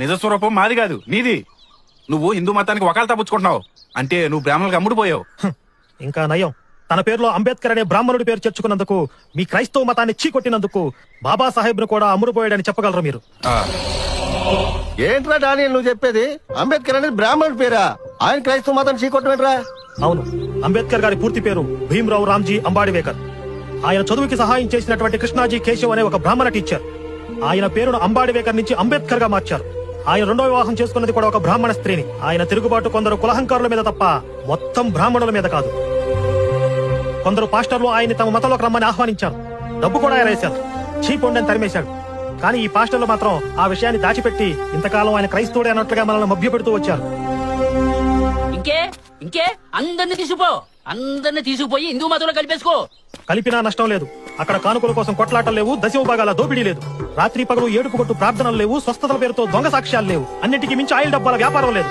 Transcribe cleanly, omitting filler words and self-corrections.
నిజ స్వరూపం మాది కాదు నీది. నువ్వు హిందూ మతానికి వకాల్తా పుచ్చుకుంటున్నావు అంటే నువ్వు బ్రాహ్మణులకు అమ్ముడుపోయావు. ఇంకా నయం, తన పేరులో అంబేద్కర్ అనే బ్రాహ్మణుడి పేరు చేర్చుకున్నందుకు, మీ క్రైస్తవ మతాన్ని చీకొట్టినందుకు బాబాసాహెబ్ ను కూడా అమ్ముడుపోయాడని చెప్పగలరు మీరు? ఏంట్రా డానియల్ నువ్వు చెప్పేది? అంబేద్కర్ అనేది బ్రాహ్మణుడి పేరా? ఆయన క్రైస్తవ మతాన్ని చీకొట్టమేంట్రా? అవును, అంబేద్కర్ గారి పూర్తి పేరు భీమ్రావ్ రామ్జీ అంబాడివేకర్. ఆయన చదువుకి సహాయం చేసినటువంటి కృష్ణాజీ కేశవ్ అనే ఒక బ్రాహ్మణ టీచర్ ఆయన పేరును అంబాడివేకర్ నుంచి అంబేద్కర్ గా మార్చారు. ఆయన రెండో వివాహం చేసుకున్నది కూడా ఒక బ్రాహ్మణ స్త్రీని. ఆయన తిరుగుబాటు కొందరు కులహంకారుల మీద తప్ప మొత్తం బ్రాహ్మణుల మీద కాదు. కొందరు పాస్టర్లు ఆయన్ని తమ మతంలోకి రమ్మని ఆహ్వానించారు, డబ్బు కూడా ఎరేశారు, చీపొండని తరిమేశాడు. కానీ ఈ పాస్టర్లు మాత్రం ఆ విషయాన్ని దాచిపెట్టి ఇంతకాలం ఆయన క్రైస్తవుడే అన్నట్లుగా మనల్ని మభ్యపెడుతూ వచ్చారు. ఇంకే అందరిని తీసుకుపోయి హిందూ మతంలో కలిపేసుకో. కలిపినా నష్టం లేదు. అక్కడ కానుకల కోసం కొట్లాటలు లేవు, దశమ భాగాల దోపిడీ లేదు, రాత్రి పగలు ఏడుపు కొట్టు ప్రార్థనలు లేవు, స్వస్థతల పేరుతో దొంగ సాక్ష్యాలు లేవు, అన్నిటికీ మించి ఆయిల్ డబ్బాల వ్యాపారం లేదు.